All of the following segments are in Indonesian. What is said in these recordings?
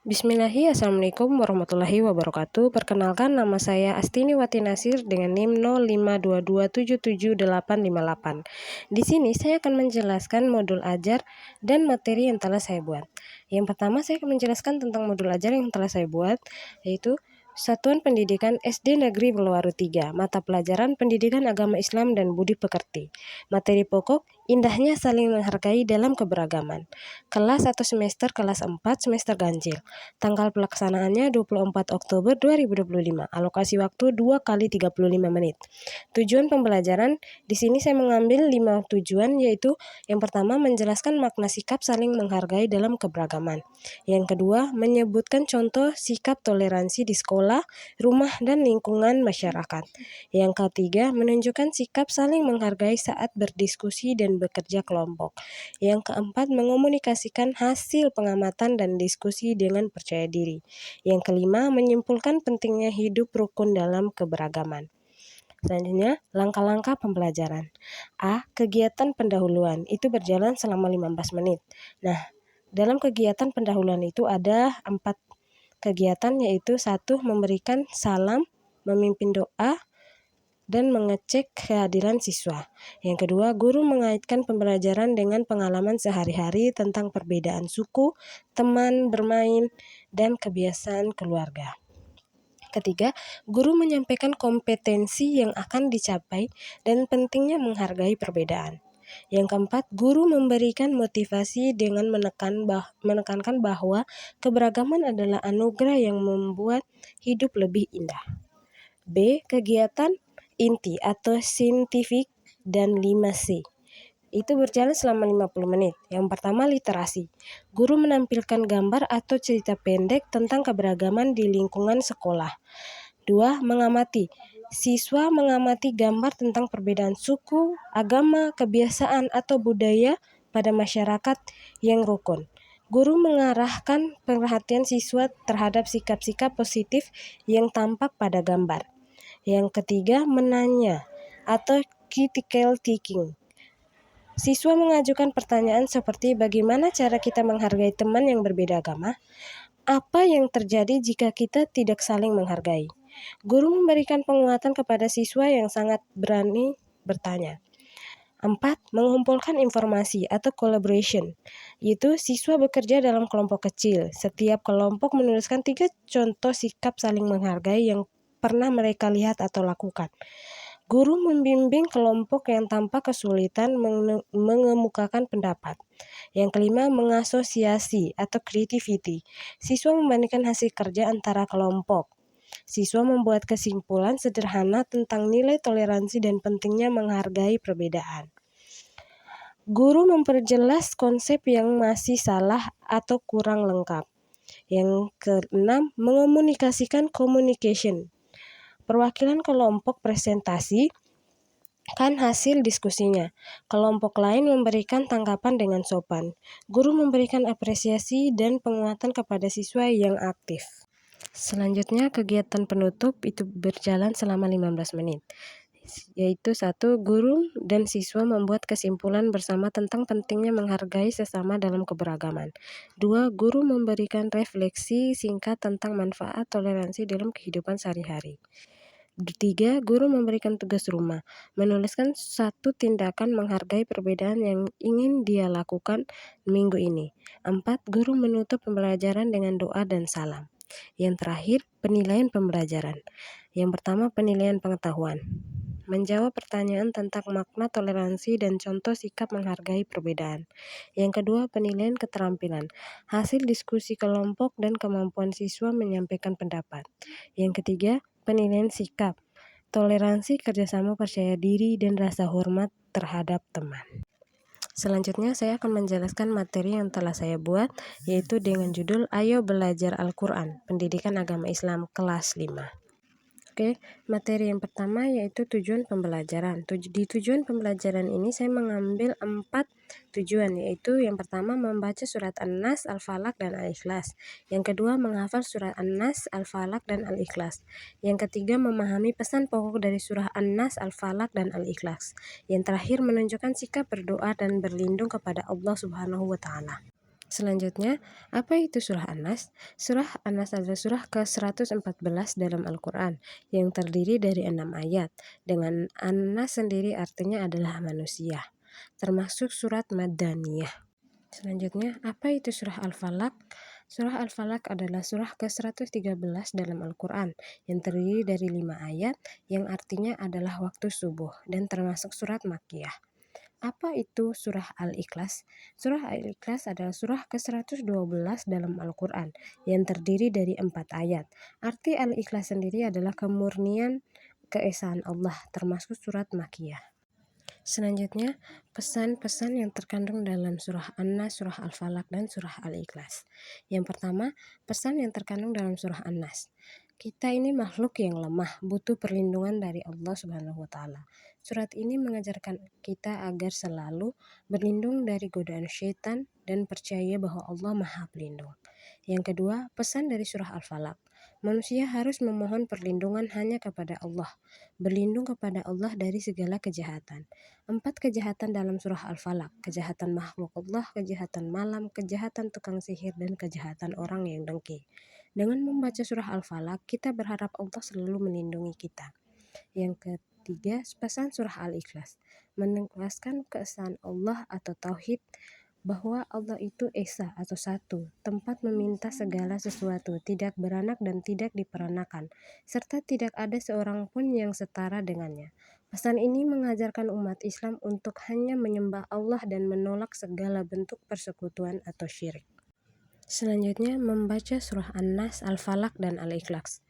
Bismillahirrahmanirrahim. Assalamualaikum warahmatullahi wabarakatuh. Perkenalkan, nama saya Astini Wati Nasir dengan NIM 0522777858. Di sini saya akan menjelaskan modul ajar dan materi yang telah saya buat. Yang pertama, saya akan menjelaskan tentang modul ajar yang telah saya buat, yaitu Satuan Pendidikan SD Negeri Buluwaru 3, mata pelajaran Pendidikan Agama Islam dan Budi Pekerti. Materi pokok, indahnya saling menghargai dalam keberagaman. Kelas 1 semester kelas 4 semester ganjil. Tanggal pelaksanaannya 24 Oktober 2025. Alokasi waktu 2 kali 35 menit. Tujuan pembelajaran, di sini saya mengambil 5 tujuan, yaitu yang pertama menjelaskan makna sikap saling menghargai dalam keberagaman. Yang kedua, menyebutkan contoh sikap toleransi di sekolah, rumah, dan lingkungan masyarakat. Yang ketiga, menunjukkan sikap saling menghargai saat berdiskusi dan bekerja kelompok. Yang keempat, mengomunikasikan hasil pengamatan dan diskusi dengan percaya diri. Yang kelima, menyimpulkan pentingnya hidup rukun dalam keberagaman. Selanjutnya, langkah-langkah pembelajaran. A. Kegiatan pendahuluan, itu berjalan selama 15 menit. Nah, dalam kegiatan pendahuluan itu ada 4 kegiatan, yaitu 1. Memberikan salam, memimpin doa, dan mengecek kehadiran siswa. Yang kedua, guru mengaitkan pembelajaran dengan pengalaman sehari-hari tentang perbedaan suku, teman bermain, dan kebiasaan keluarga. Ketiga, guru menyampaikan kompetensi yang akan dicapai dan pentingnya menghargai perbedaan. Yang keempat, guru memberikan motivasi dengan menekankan bahwa keberagaman adalah anugerah yang membuat hidup lebih indah. B. Kegiatan inti atau saintifik dan 5C. Itu berjalan selama 50 menit. Yang pertama, literasi. Guru menampilkan gambar atau cerita pendek tentang keberagaman di lingkungan sekolah. 2. Mengamati. Siswa mengamati gambar tentang perbedaan suku, agama, kebiasaan, atau budaya pada masyarakat yang rukun. Guru mengarahkan perhatian siswa terhadap sikap-sikap positif yang tampak pada gambar. Yang ketiga, menanya atau critical thinking. Siswa mengajukan pertanyaan seperti bagaimana cara kita menghargai teman yang berbeda agama? Apa yang terjadi jika kita tidak saling menghargai? Guru memberikan penguatan kepada siswa yang sangat berani bertanya. 4. Mengumpulkan informasi atau collaboration, yaitu siswa bekerja dalam kelompok kecil. Setiap kelompok menuliskan 3 contoh sikap saling menghargai yang pernah mereka lihat atau lakukan. Guru membimbing kelompok yang tampak kesulitan mengemukakan pendapat. Yang kelima, mengasosiasi atau creativity. Siswa membandingkan hasil kerja antara kelompok. Siswa membuat kesimpulan sederhana tentang nilai toleransi dan pentingnya menghargai perbedaan. Guru memperjelas konsep yang masih salah atau kurang lengkap. Yang keenam, mengomunikasikan communication. Perwakilan kelompok presentasi kan hasil diskusinya. Kelompok lain memberikan tanggapan dengan sopan. Guru memberikan apresiasi dan penguatan kepada siswa yang aktif. Selanjutnya, kegiatan penutup itu berjalan selama 15 menit. Yaitu 1. Guru dan siswa membuat kesimpulan bersama tentang pentingnya menghargai sesama dalam keberagaman. 2. Guru memberikan refleksi singkat tentang manfaat toleransi dalam kehidupan sehari-hari. 3. Guru memberikan tugas rumah, menuliskan 1 tindakan menghargai perbedaan yang ingin dia lakukan minggu ini. 4. Guru menutup pembelajaran dengan doa dan salam. Yang terakhir, penilaian pembelajaran. Yang pertama, penilaian pengetahuan. Menjawab pertanyaan tentang makna toleransi dan contoh sikap menghargai perbedaan. Yang kedua, penilaian keterampilan. Hasil diskusi kelompok dan kemampuan siswa menyampaikan pendapat. Yang ketiga, penilaian sikap, toleransi, kerjasama, percaya diri, dan rasa hormat terhadap teman. Selanjutnya saya akan menjelaskan materi yang telah saya buat, yaitu dengan judul Ayo Belajar Al-Quran, Pendidikan Agama Islam kelas 5. Oke, materi yang pertama yaitu tujuan pembelajaran. Di tujuan pembelajaran ini saya mengambil 4 tujuan, yaitu yang pertama membaca surat An-Nas, Al-Falaq, dan Al-Ikhlas. Yang kedua menghafal surat An-Nas, Al-Falaq, dan Al-Ikhlas. Yang ketiga memahami pesan pokok dari surah An-Nas, Al-Falaq, dan Al-Ikhlas. Yang terakhir menunjukkan sikap berdoa dan berlindung kepada Allah Subhanahu wa Ta'ala. Selanjutnya, apa itu surah An-Nas? Surah An-Nas adalah surah ke-114 dalam Al-Quran yang terdiri dari 6 ayat. Dengan An-Nas sendiri artinya adalah manusia, termasuk surat Madaniyah. Selanjutnya, apa itu surah Al-Falaq? Surah Al-Falaq adalah surah ke-113 dalam Al-Quran yang terdiri dari 5 ayat yang artinya adalah waktu subuh dan termasuk surat Makkiyah. Apa itu surah Al-Ikhlas? Surah Al-Ikhlas adalah surah ke-112 dalam Al-Quran yang terdiri dari 4 ayat. Arti Al-Ikhlas sendiri adalah kemurnian keesaan Allah, termasuk surat Makkiyah. Selanjutnya, pesan-pesan yang terkandung dalam surah An-Nas, surah Al-Falaq, dan surah Al-Ikhlas. Yang pertama, pesan yang terkandung dalam surah An-Nas. Kita ini makhluk yang lemah, butuh perlindungan dari Allah Subhanahu wa Ta'ala. Surat ini mengajarkan kita agar selalu berlindung dari godaan syaitan dan percaya bahwa Allah Maha Pelindung. Yang kedua, pesan dari surah Al-Falaq. Manusia harus memohon perlindungan hanya kepada Allah, berlindung kepada Allah dari segala kejahatan. 4 kejahatan dalam surah Al-Falaq: kejahatan makhluk Allah, kejahatan malam, kejahatan tukang sihir, dan kejahatan orang yang dengki. Dengan membaca surah Al-Falaq, kita berharap Allah selalu melindungi kita. Yang ketiga, pesan surah Al-Ikhlas. Menegaskan keesaan Allah atau tauhid, bahwa Allah itu esa atau satu, tempat meminta segala sesuatu, tidak beranak dan tidak diperanakan, serta tidak ada seorang pun yang setara dengannya. Pesan ini mengajarkan umat Islam untuk hanya menyembah Allah dan menolak segala bentuk persekutuan atau syirik. Selanjutnya, membaca surah An-Nas, Al-Falaq, dan Al-Ikhlas.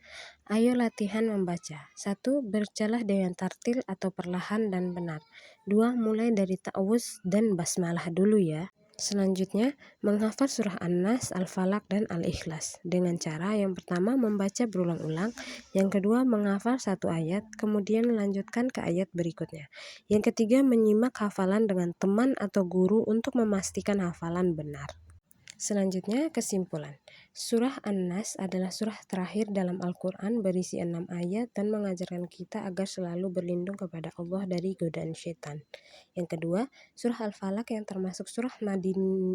Ayo latihan membaca. 1. Bacalah dengan tartil atau perlahan dan benar. 2. Mulai dari ta'awuz dan basmalah dulu ya. Selanjutnya, menghafal surah An-Nas, Al-Falaq, dan Al-Ikhlas dengan cara yang pertama membaca berulang-ulang, yang kedua menghafal satu ayat, kemudian melanjutkan ke ayat berikutnya. Yang ketiga, menyimak hafalan dengan teman atau guru untuk memastikan hafalan benar. Selanjutnya, kesimpulan. Surah An-Nas adalah surah terakhir dalam Al-Quran berisi 6 ayat dan mengajarkan kita agar selalu berlindung kepada Allah dari godaan syaitan. Yang kedua, surah Al-Falaq yang termasuk surah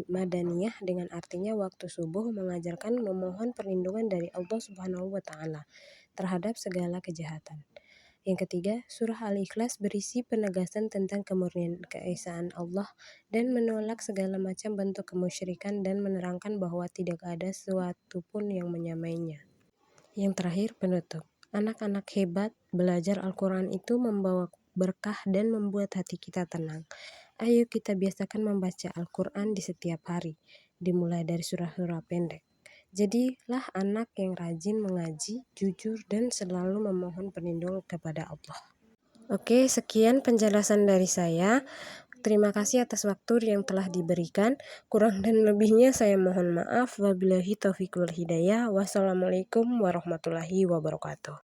Madaniyah dengan artinya waktu subuh mengajarkan memohon perlindungan dari Allah Subhanahu wa Ta'ala terhadap segala kejahatan. Yang ketiga, surah Al-Ikhlas berisi penegasan tentang kemurnian keesaan Allah dan menolak segala macam bentuk kemusyrikan dan menerangkan bahwa tidak ada sesuatu pun yang menyamainya. Yang terakhir, penutup. Anak-anak hebat, belajar Al-Quran itu membawa berkah dan membuat hati kita tenang. Ayo kita biasakan membaca Al-Quran di setiap hari, dimulai dari surah-surah pendek. Jadilah anak yang rajin mengaji, jujur, dan selalu memohon perlindungan kepada Allah. Oke, sekian penjelasan dari saya. Terima kasih atas waktu yang telah diberikan. Kurang dan lebihnya saya mohon maaf. Wabillahi taufiq wal hidayah. Wassalamualaikum warahmatullahi wabarakatuh.